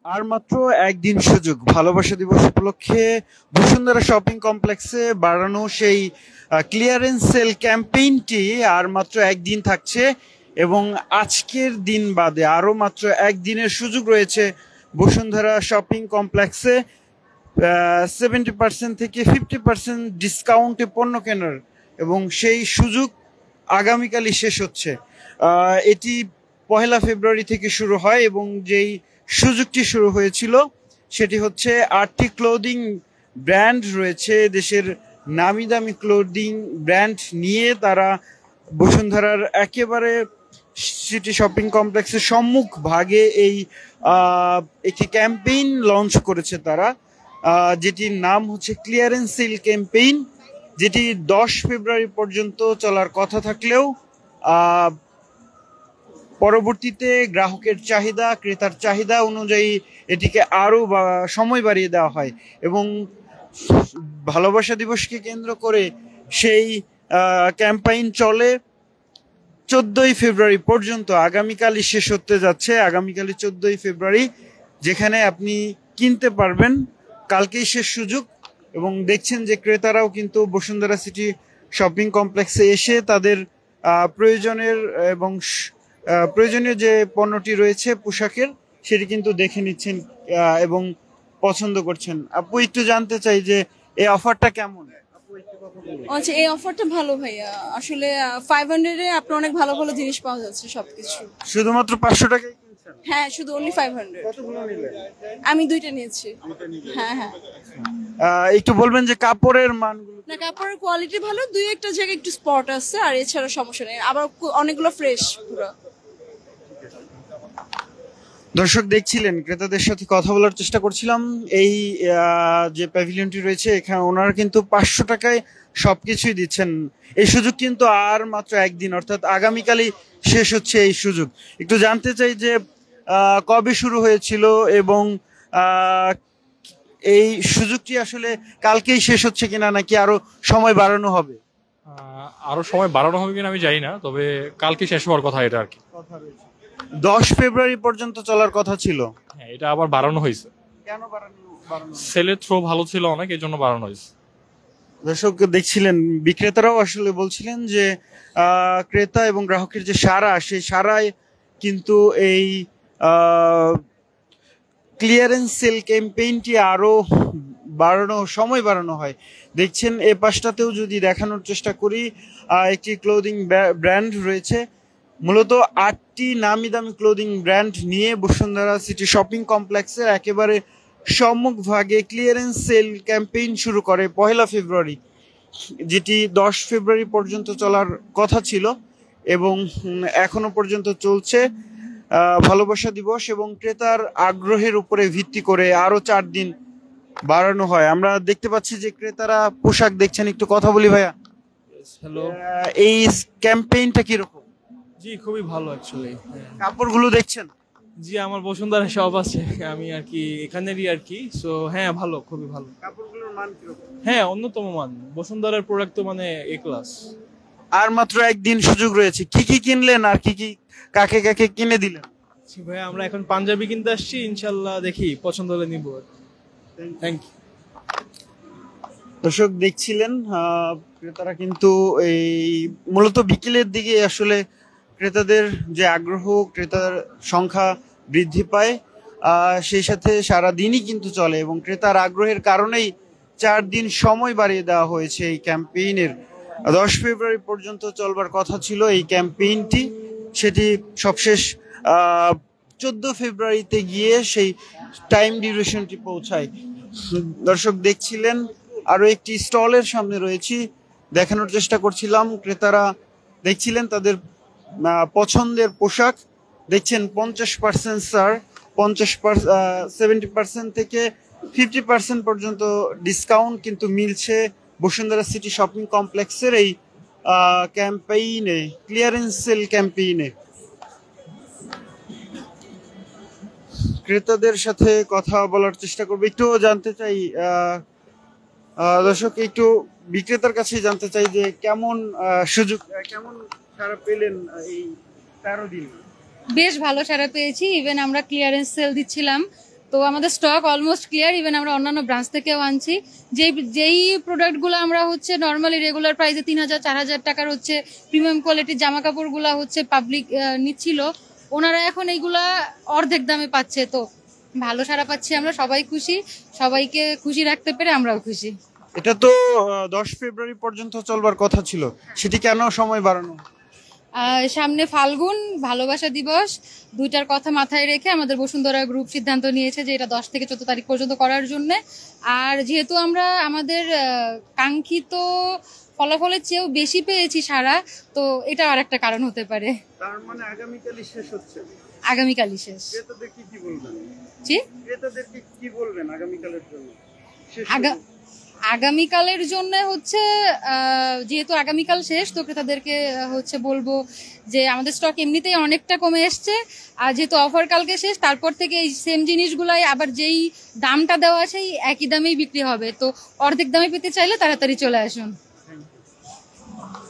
আর মাত্র একদিন সুযোগ ভালোবাসা দিবস উপলক্ষে বসুন্ধরা শপিং কমপ্লেক্সে বাড়ানো সেই ক্লিয়ারেন্স সেল ক্যাম্পেইনটি আর মাত্র একদিন থাকছে এবং আজকের দিন বাদে আরও মাত্র একদিনের সুযোগ রয়েছে বসুন্ধরা শপিং কমপ্লেক্সে 70% থেকে 50% ডিসকাউন্টে পণ্য কেনার এবং সেই সুযোগ আগামীকালই শেষ হচ্ছে। এটি 1 ফেব্রুয়ারি থেকে শুরু হয় এবং যেই সুযোগটি শুরু হয়েছিল সেটি হচ্ছে 8টি ক্লোদিং ব্র্যান্ড রয়েছে দেশের নামি দামি ক্লোদিং ব্র্যান্ড নিয়ে তারা বসুন্ধরার একেবারে সিটি শপিং কমপ্লেক্সের সম্মুখ ভাগে এই একটি ক্যাম্পেইন লঞ্চ করেছে তারা, যেটির নাম হচ্ছে ক্লিয়ারেন্স সেল ক্যাম্পেইন, যেটি 10 ফেব্রুয়ারি পর্যন্ত চলার কথা থাকলেও পরবর্তীতে গ্রাহকের চাহিদা ক্রেতার চাহিদা অনুযায়ী এটিকে আরও সময় বাড়িয়ে দেওয়া হয় এবং ভালোবাসা দিবসকে কেন্দ্র করে সেই ক্যাম্পেইন চলে 14 ফেব্রুয়ারি পর্যন্ত। আগামীকালই শেষ হতে যাচ্ছে, আগামীকালই 14 ফেব্রুয়ারি, যেখানে আপনি কিনতে পারবেন, কালকেই শেষ সুযোগ। এবং দেখছেন যে ক্রেতারাও কিন্তু বসুন্ধরা সিটি শপিং কমপ্লেক্সে এসে তাদের প্রয়োজনের এবং প্রয়োজনীয় যে পণ্যটি রয়েছে পোশাকের সেটি কিন্তু দেখে নিচ্ছেন এবং পছন্দ করছেন। আপু একটু জানতে চাই যে এই অফারটা কেমন? আচ্ছা, এই অফারটা ভালো ভাইয়া। আসলে 500 এ আপনার অনেক ভালো ভালো জিনিস পাওয়া যাচ্ছে সবকিছু। শুধুমাত্র 500 টাকায় কিনছেন? হ্যাঁ, শুধু অনলি 500। কতগুলো নিলেন? আমি 2টা নিয়েছি। হ্যাঁ হ্যাঁ। একটু বলবেন যে কাপড়ের মানগুলো? না, কাপড়ের কোয়ালিটি ভালো, দুই একটা জায়গায় একটু স্পট আছে, আর এছাড়া সমস্যা নেই, আবার অনেকগুলো ফ্রেশ পুরো। দর্শক দেখছিলেন, ক্রেতাদের সাথে কথা বলার চেষ্টা করছিলাম। এই যে প্যাভিলিয়নটি রয়েছে এখানে ওনারা কিন্তু 500 টাকায় সবকিছুই দিচ্ছেন। এই সুযোগ কিন্তু আর মাত্র একদিন, অর্থাৎ আগামীকালই শেষ হচ্ছে এই সুযোগ। একটু জানতে চাই যে কবে শুরু হয়েছিল এবং এই সুযোগটি আসলে কালকেই শেষ হচ্ছে কিনা নাকি আরো সময় বাড়ানো হবে? আরো সময় বাড়ানো হবে কিনা আমি জানি না, তবে কালকে শেষ হওয়ার কথা এটা আর কি। 10 ফেব্রুয়ারি পর্যন্ত চলার কথা ছিল। হ্যাঁ, এটা আবার বাড়ানো হয়েছে। কেন বাড়ানো? সেলের থ্রো ভালো ছিল অনেক, এই জন্য বাড়ানো হয়েছে। দর্শক দেখছিলেন, বিক্রেতারাও আসলে বলছিলেন যে ক্রেতা এবং গ্রাহকের যে সাড়া, সেই সাড়ায় কিন্তু এই ক্লিয়ারেন্স সেল ক্যাম্পেইনটি আরো সময় বাড়ানো হয়। দেখছেন এ পাশটাতেও যদি দেখানোর চেষ্টা করি, একটি ক্লোদিং ব্র্যান্ড রয়েছে, মূলত 8টি নামি দামি ক্লোদিং ব্র্যান্ড নিয়ে বসুন্ধরা সিটি শপিং কমপ্লেক্সের একেবারে সম্মুখ ভাগে ক্লিয়ারেন্স সেল ক্যাম্পেইন শুরু করে 1 ফেব্রুয়ারি, যেটি 10 ফেব্রুয়ারি পর্যন্ত চলার কথা ছিল এবং এখনো পর্যন্ত চলছে। ভালোবাসা দিবস এবং ক্রেতার আগ্রহের উপরে ভিত্তি করে আরো 4 দিন বাড়ানো হয়। আমরা দেখতে পাচ্ছি যে ক্রেতারা পোশাক দেখছেন। একটু কথা বলি ভাইয়া। হ্যালো। এই ক্যাম্পেইনটা কিরকম? জি, খুবই ভালো অ্যাকচুয়ালি। কাপড়গুলো দেখছেন? জি, আমার বসুন্ধরা শপ আছে, আমি আর কি এখানেরই আর কি। সো হ্যাঁ, ভালো, খুবই ভালো। কাপড়গুলোর মান কিরকম? হ্যাঁ, অন্যতম মান। বসুন্ধরার প্রোডাক্ট তো মানে এ ক্লাস। আর মাত্র একদিন সুযোগ রয়েছে, কি কি কিনলেন আর কি কি কাকে কাকে কিনে দিলেন? ভাই, আমরা এখন পাঞ্জাবি কিনতে আসছি, ইনশাল্লাহ দেখি পছন্দ হলে নিব। Thank you. দর্শক দেখছিলেন, ক্রেতারা কিন্তু এই মূলত বিকেলের দিকে আসলে ক্রেতাদের যে আগ্রহ, ক্রেতার সংখ্যা বৃদ্ধি পায়, সেই সাথে সারা দিনই কিন্তু চলে এবং ক্রেতার আগ্রহের কারণেই 4 দিন সময় বাড়িয়ে দেওয়া হয়েছে এই ক্যাম্পেইনের। 10 ফেব্রুয়ারি পর্যন্ত চলবার কথা ছিল এই ক্যাম্পেইনটি, সেটি সবশেষ 14 ফেব্রুয়ারিতে গিয়ে সেই টাইম ডিউরেশনটি পৌঁছায়। দর্শক দেখছিলেন, আরো একটি স্টলের সামনে রয়েছি, দেখানোর চেষ্টা করছিলাম। ক্রেতারা দেখছিলেন তাদের পছন্দের পোশাক দেখছেন। 50% স্যার, 70% থেকে 50% পর্যন্ত ডিসকাউন্ট কিন্তু মিলছে বসুন্ধরা সিটি শপিং কমপ্লেক্সের এই ক্যাম্পেইনে, ক্লিয়ারেন্স সেল ক্যাম্পেইনে। ক্রেতাদের সাথে কথা বলার চেষ্টা করবো, একটু জানতে চাই দর্শক, একটু বিক্রেতার কাছে জানতে চাই যে কেমন সুযোগ, কেমন সাড়া পেলেন এই 13 দিন? বেশ ভালো সাড়া পেয়েছি। ইভেন আমরা ক্লিয়ারেন্স সেল দিচ্ছিলাম, তো আমাদের স্টক অলমোস্ট ক্লিয়ার, ইভেন আমরা অন্যান্য ব্রাঞ্চ থেকেও আনছি। যেই প্রোডাক্টগুলো আমরা হচ্ছে নর্মালি রেগুলার প্রাইসে 3,000-4,000 টাকার হচ্ছে প্রিমিয়াম কোয়ালিটির জামা কাপড়গুলো হচ্ছে পাবলিক নিচ্ছিল, ওনারা এখন এইগুলা অর্ধেক দামে পাচ্ছে। তো ভালো সাড়া পাচ্ছি আমরা, সবাই খুশি, সবাইকে খুশি রাখতে পেরে আমরাও খুশি। এটা তো 10 ফেব্রুয়ারি পর্যন্ত চলবার কথা ছিল, সেটি কেন সময় বাড়ানো? সামনে ফাল্গুন ভালোবাসা দিবস, দুইটার কথা মাথায় রেখে আমাদের বসুন্ধরা গ্রুপ সিদ্ধান্ত নিয়েছে যে এটা 10 থেকে 14 তারিখ পর্যন্ত করার জন্য। আর যেহেতু আমরা আমাদের কাঙ্ক্ষিত ফলাফলের চেয়েও বেশি পেয়েছি সারা, তো এটা আর একটা কারণ হতে পারে। তার মানে আগামীকালই শেষ হচ্ছে? আগামীকালই শেষ। ক্রেতাদেরকে কি বলবেন? জি, ক্রেতাদেরকে কি বলবেন আগামীকালের জন্য? আগামীকালের জন্য হচ্ছে যেহেতু আগামীকাল শেষ, তো ক্রেতাদেরকে হচ্ছে বলবো যে আমাদের স্টক এমনিতেই অনেকটা কমে এসছে, আর যেহেতু অফার কালকে শেষ, তারপর থেকে এই সেম জিনিসগুলাই আবার যেই দামটা দেওয়া আছে এই একই দামেই বিক্রি হবে। তো অর্ধেক দামে পেতে চাইলে তাড়াতাড়ি চলে আসুন।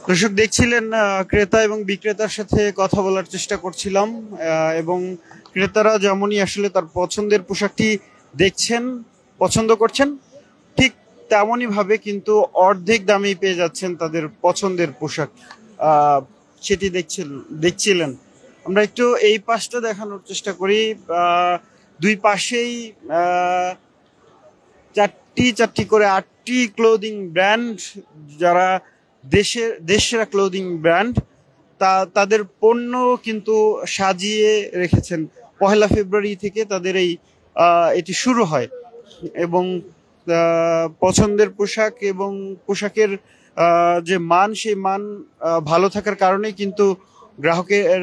দর্শক দেখছিলেন, ক্রেতা এবং বিক্রেতার সাথে কথা বলার চেষ্টা করছিলাম, এবং ক্রেতারা যেমনই আসলে তার পছন্দের পোশাকটি দেখছেন, পছন্দ করছেন, ঠিক তেমনই ভাবে কিন্তু অর্ধেক দামেই পেয়ে যাচ্ছেন তাদের পছন্দের পোশাক। সেটি দেখছিলেন। আমরা একটু এই পাশটা দেখানোর চেষ্টা করি। দুই পাশেই চারটি করে 8টি ক্লোদিং ব্র্যান্ড, যারা দেশের ক্লোদিং ব্র্যান্ড, তাদের পণ্য কিন্তু সাজিয়ে রেখেছেন। 1 ফেব্রুয়ারি থেকে তাদের এটি শুরু হয়, এবং পছন্দের পোশাক এবং পোশাকের যে মান, সেই মান ভালো থাকার কারণেই কিন্তু গ্রাহকের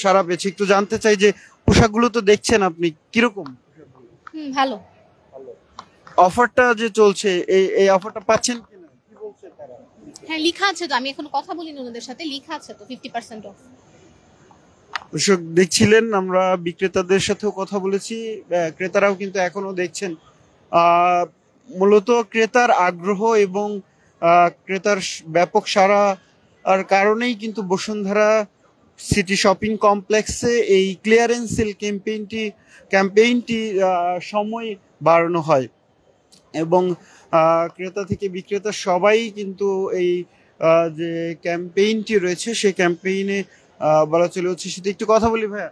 সাড়া পেয়েছে। একটু জানতে চাই যে পোশাকগুলো তো দেখছেন আপনি, কিরকম? ভালো। অফারটা যে চলছে, এই অফারটা পাচ্ছেন কিনা, কি বলছে তারা? হ্যাঁ, লেখা আছে তো, আমি এখনো কথা বলিনি ওনাদের সাথে, লেখা আছে তো 50% অফ। দর্শক দেখছিলেন, আমরা বিক্রেতাদের সাথেও কথা বলেছি, ক্রেতারাও কিন্তু এখনো দেখছেন। মূলত ক্রেতার আগ্রহ এবং ক্রেতার ব্যাপক সাড়া আর কারণেই কিন্তু বসুন্ধরা সিটি শপিং কমপ্লেক্সে এই ক্লিয়ারেন্স সেল ক্যাম্পেইনটি সময় বাড়ানো হয়, এবং ক্রেতা থেকে বিক্রেতা সবাই কিন্তু এই যে ক্যাম্পেইনটি রয়েছে সেই ক্যাম্পেইনে বলা চলে হচ্ছে। সেটা একটু কথা বলি ভাইয়া,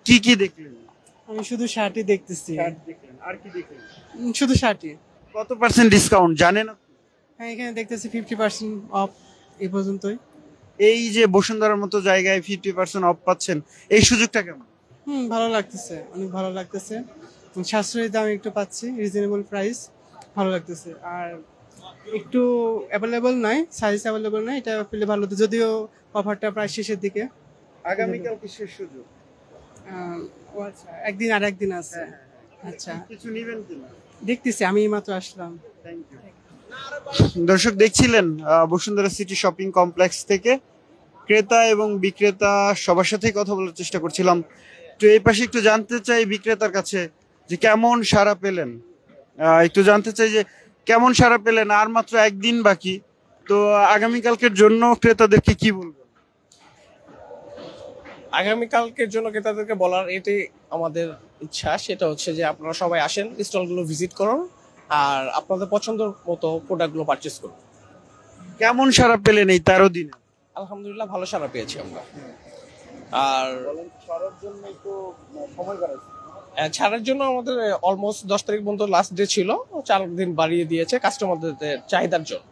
কি দেখলেন? আমি শুধু শার্টই দেখতেছি। আর কি দেখলেন? শুধু শার্টই। কত % ডিসকাউন্ট জানেন? হ্যাঁ, এখানে দেখতেছি 50% অফ এই পর্যন্তই। এই যে বসুন্ধরার মতো জায়গায় 50% অফ পাচ্ছেন, এই সুযোগটা কেমন? ভালো লাগতেছে, অনেক ভালো লাগতেছে। সাশ্রয়ী দাম একটু পাচ্ছি, রিজনেবল প্রাইস, ভালো লাগতেছে। আর একটু অ্যাভেলেবল নাই, সাইজ অ্যাভেলেবল নাই, এটা পেলে ভালো হতো, যদিও অফারটা প্রায় শেষের দিকে। আগামীকাল কি শেষ সুযোগ? আচ্ছা, একদিন আর একদিন আছে। আচ্ছা, কিছু নেবেন কিনা দেখতেছি, আমি মাত্র আসলাম। Thank you. দর্শক দেখছিলেন, বসুন্ধরা সিটি শপিং কমপ্লেক্স থেকে ক্রেতা এবং বিক্রেতা সবার সাথেই কথা বলার চেষ্টা করছিলাম। তো এই পাশে একটু জানতে চাই বিক্রেতার কাছে যে কেমন সাড়া পেলেন, একটু জানতে চাই যে কেমন সাড়া পেলেন। আর মাত্র একদিন বাকি, তো আগামীকালকের জন্য ক্রেতাদেরকে কি বলবেন? আগামীকালকের জন্য ক্রেতাদেরকে বলার এটাই আমাদের ইচ্ছা, সেটা হচ্ছে যে আপনারা সবাই আসেন, স্টলগুলো ভিজিট করুন, আর আপনাদের পছন্দ মতো প্রোডাক্টগুলো পারচেস করুন। কেমন সাড়া পেলেন এই 13 দিনে? আলহামদুলিল্লাহ ভালো সাড়া পেয়েছি আমরা। আর ছাড়ের জন্য আমাদের অলমোস্ট 10 তারিখ পর্যন্ত লাস্ট ডে ছিল, 4 দিন বাড়িয়ে দিয়েছে কাস্টমারদের চাহিদার জন্য।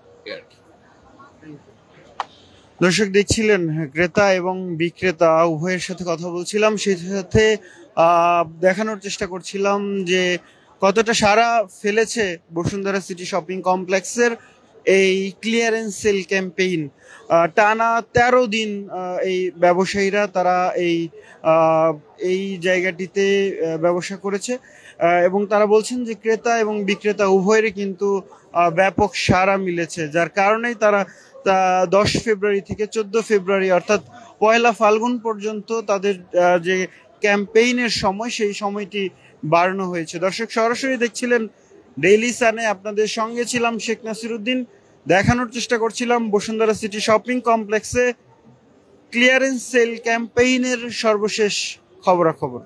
দর্শক দেখছিলেন, ক্রেতা এবং বিক্রেতা উভয়ের সাথে কথা বলছিলাম, সেই সাথে দেখানোর চেষ্টা করছিলাম যে কতটা সাড়া ফেলেছে বসুন্ধরা সিটি শপিং কমপ্লেক্সের এই ক্লিয়ারেন্স সেল ক্যাম্পেইন। টানা 13 দিন এই ব্যবসায়ীরা তারা এই জায়গাটিতে ব্যবসা করেছে, এবং তারা বলছেন যে ক্রেতা এবং বিক্রেতা উভয়েরই কিন্তু ব্যাপক সাড়া মিলেছে, যার কারণেই তারা 10 ফেব্রুয়ারি থেকে 14 ফেব্রুয়ারি অর্থাৎ 1 ফাল্গুন পর্যন্ত তাদের যে ক্যাম্পেইনের সময়, সেই সময়টি বাড়ানো হয়েছে। দর্শক সরাসরি দেখছিলেন ডেইলি সানে, আপনাদের সঙ্গে ছিলাম শেখ নাসিরউদ্দিন। দেখানোর চেষ্টা করছিলাম বসুন্ধরা সিটি শপিং কমপ্লেক্সে ক্লিয়ারেন্স সেল ক্যাম্পেইনের সর্বশেষ খবরাখবর।